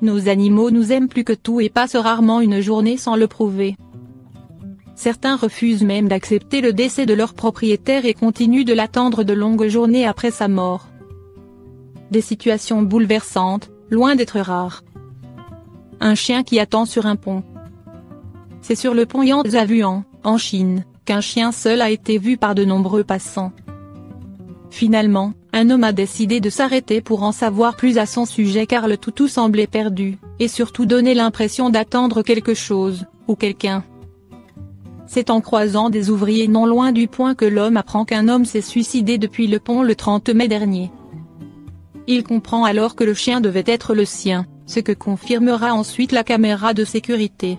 Nos animaux nous aiment plus que tout et passent rarement une journée sans le prouver. Certains refusent même d'accepter le décès de leur propriétaire et continuent de l'attendre de longues journées après sa mort. Des situations bouleversantes, loin d'être rares. Un chien qui attend sur un pont. C'est sur le pont Yangtze-Huan, en Chine, qu'un chien seul a été vu par de nombreux passants. Finalement, un homme a décidé de s'arrêter pour en savoir plus à son sujet car le toutou semblait perdu, et surtout donnait l'impression d'attendre quelque chose, ou quelqu'un. C'est en croisant des ouvriers non loin du point que l'homme apprend qu'un homme s'est suicidé depuis le pont le 30 mai dernier. Il comprend alors que le chien devait être le sien, ce que confirmera ensuite la caméra de sécurité.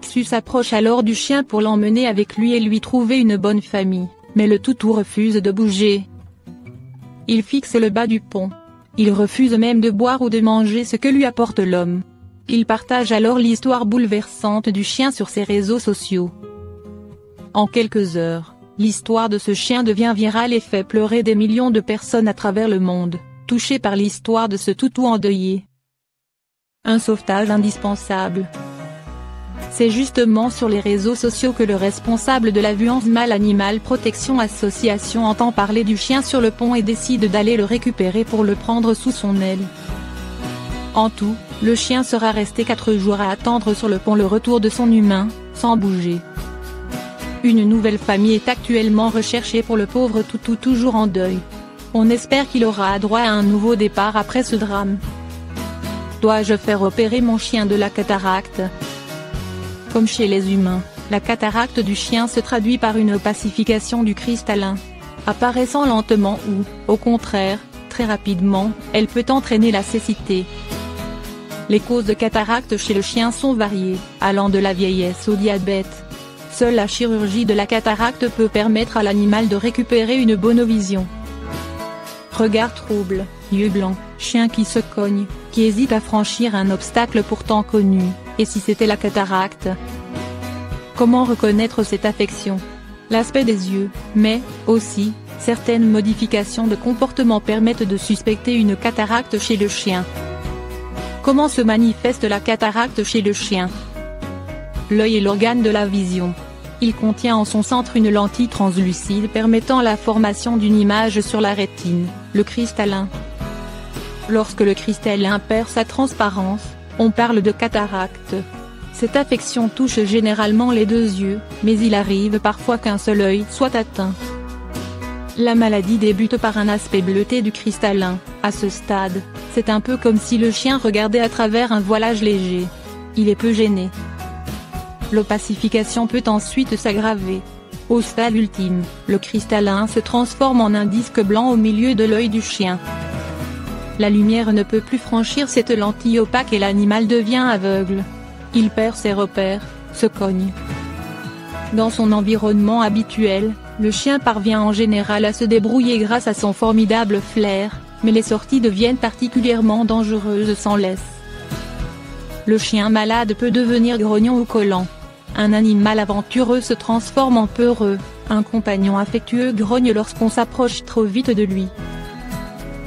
Xu s'approche alors du chien pour l'emmener avec lui et lui trouver une bonne famille, mais le toutou refuse de bouger. Il fixe le bas du pont. Il refuse même de boire ou de manger ce que lui apporte l'homme. Il partage alors l'histoire bouleversante du chien sur ses réseaux sociaux. En quelques heures, l'histoire de ce chien devient virale et fait pleurer des millions de personnes à travers le monde, touchées par l'histoire de ce toutou endeuillé. Un sauvetage indispensable. C'est justement sur les réseaux sociaux que le responsable de la Vuansmal Animal Protection Association entend parler du chien sur le pont et décide d'aller le récupérer pour le prendre sous son aile. En tout, le chien sera resté 4 jours à attendre sur le pont le retour de son humain, sans bouger. Une nouvelle famille est actuellement recherchée pour le pauvre toutou toujours en deuil. On espère qu'il aura droit à un nouveau départ après ce drame. Dois-je faire opérer mon chien de la cataracte ? Comme chez les humains, la cataracte du chien se traduit par une opacification du cristallin. Apparaissant lentement ou, au contraire, très rapidement, elle peut entraîner la cécité. Les causes de cataracte chez le chien sont variées, allant de la vieillesse au diabète. Seule la chirurgie de la cataracte peut permettre à l'animal de récupérer une bonne vision. Regard trouble, yeux blancs, chien qui se cogne, qui hésite à franchir un obstacle pourtant connu, et si c'était la cataracte ? Comment reconnaître cette affection ? L'aspect des yeux, mais, aussi, certaines modifications de comportement permettent de suspecter une cataracte chez le chien. Comment se manifeste la cataracte chez le chien ? L'œil est l'organe de la vision. Il contient en son centre une lentille translucide permettant la formation d'une image sur la rétine, le cristallin. Lorsque le cristallin perd sa transparence, on parle de cataracte. Cette affection touche généralement les 2 yeux, mais il arrive parfois qu'un seul œil soit atteint. La maladie débute par un aspect bleuté du cristallin. À ce stade, c'est un peu comme si le chien regardait à travers un voilage léger. Il est peu gêné. L'opacification peut ensuite s'aggraver. Au stade ultime, le cristallin se transforme en un disque blanc au milieu de l'œil du chien. La lumière ne peut plus franchir cette lentille opaque et l'animal devient aveugle. Il perd ses repères, se cogne. Dans son environnement habituel, le chien parvient en général à se débrouiller grâce à son formidable flair, mais les sorties deviennent particulièrement dangereuses sans laisse. Le chien malade peut devenir grognon ou collant. Un animal aventureux se transforme en peureux, un compagnon affectueux grogne lorsqu'on s'approche trop vite de lui.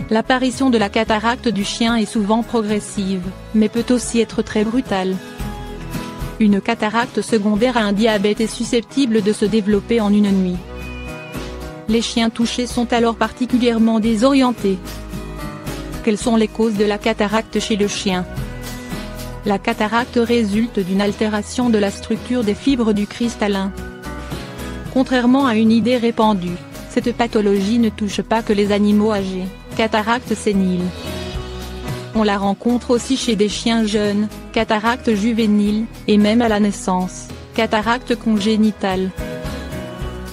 L'apparition de la cataracte du chien est souvent progressive, mais peut aussi être très brutale. Une cataracte secondaire à un diabète est susceptible de se développer en une nuit. Les chiens touchés sont alors particulièrement désorientés. Quelles sont les causes de la cataracte chez le chien ? La cataracte résulte d'une altération de la structure des fibres du cristallin. Contrairement à une idée répandue, cette pathologie ne touche pas que les animaux âgés, cataracte sénile. On la rencontre aussi chez des chiens jeunes, cataracte juvénile, et même à la naissance, cataracte congénitale.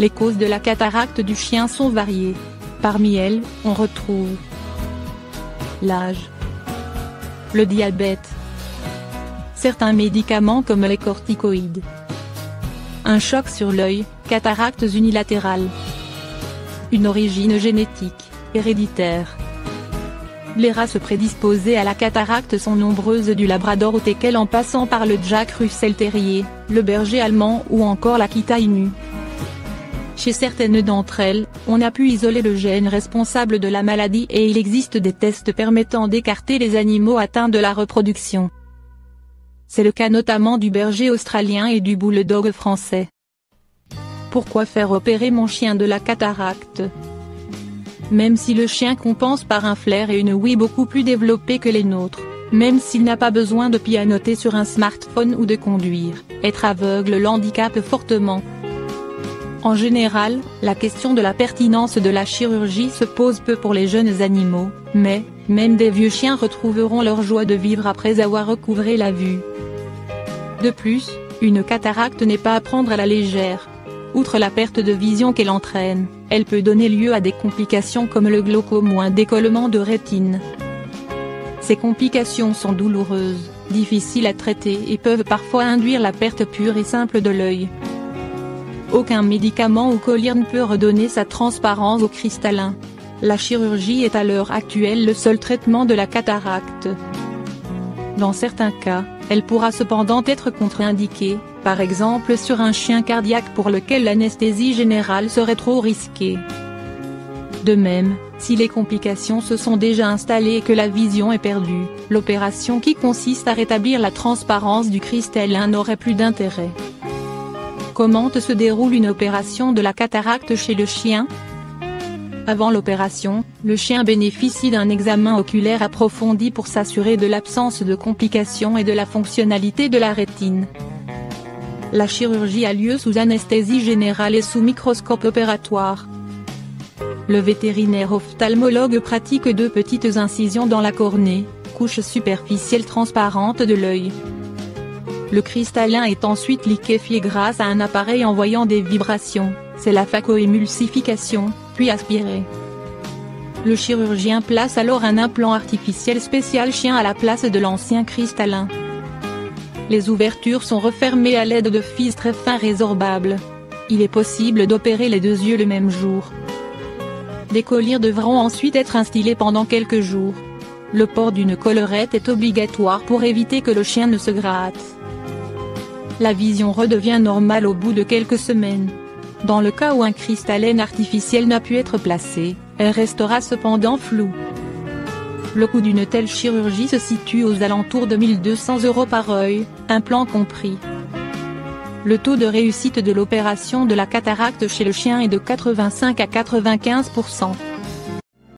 Les causes de la cataracte du chien sont variées. Parmi elles, on retrouve l'âge, le diabète, certains médicaments comme les corticoïdes, un choc sur l'œil, cataractes unilatérales, une origine génétique, héréditaire. Les races prédisposées à la cataracte sont nombreuses du labrador au teckel en passant par le Jack Russell Terrier, le berger allemand ou encore l'Akita Inu. Chez certaines d'entre elles, on a pu isoler le gène responsable de la maladie et il existe des tests permettant d'écarter les animaux atteints de la reproduction. C'est le cas notamment du berger australien et du bulldog français. Pourquoi faire opérer mon chien de la cataracte? Même si le chien compense par un flair et une ouïe beaucoup plus développés que les nôtres, même s'il n'a pas besoin de pianoter sur un smartphone ou de conduire, être aveugle l'handicape fortement. En général, la question de la pertinence de la chirurgie se pose peu pour les jeunes animaux, mais, même des vieux chiens retrouveront leur joie de vivre après avoir recouvré la vue. De plus, une cataracte n'est pas à prendre à la légère. Outre la perte de vision qu'elle entraîne, elle peut donner lieu à des complications comme le glaucome ou un décollement de rétine. Ces complications sont douloureuses, difficiles à traiter et peuvent parfois induire la perte pure et simple de l'œil. Aucun médicament ou collier ne peut redonner sa transparence au cristallin. La chirurgie est à l'heure actuelle le seul traitement de la cataracte. Dans certains cas, elle pourra cependant être contre-indiquée, par exemple sur un chien cardiaque pour lequel l'anesthésie générale serait trop risquée. De même, si les complications se sont déjà installées et que la vision est perdue, l'opération qui consiste à rétablir la transparence du cristallin n'aurait plus d'intérêt. Comment se déroule une opération de la cataracte chez le chien? Avant l'opération, le chien bénéficie d'un examen oculaire approfondi pour s'assurer de l'absence de complications et de la fonctionnalité de la rétine. La chirurgie a lieu sous anesthésie générale et sous microscope opératoire. Le vétérinaire ophtalmologue pratique 2 petites incisions dans la cornée, couche superficielle transparente de l'œil. Le cristallin est ensuite liquéfié grâce à un appareil envoyant des vibrations, c'est la phacoémulsification, puis aspiré. Le chirurgien place alors un implant artificiel spécial chien à la place de l'ancien cristallin. Les ouvertures sont refermées à l'aide de fils très fins résorbables. Il est possible d'opérer les 2 yeux le même jour. Des colliers devront ensuite être instillés pendant quelques jours. Le port d'une collerette est obligatoire pour éviter que le chien ne se gratte. La vision redevient normale au bout de quelques semaines. Dans le cas où un cristallin artificiel n'a pu être placé, elle restera cependant floue. Le coût d'une telle chirurgie se situe aux alentours de 1 200 € par œil, implant compris. Le taux de réussite de l'opération de la cataracte chez le chien est de 85 à 95%.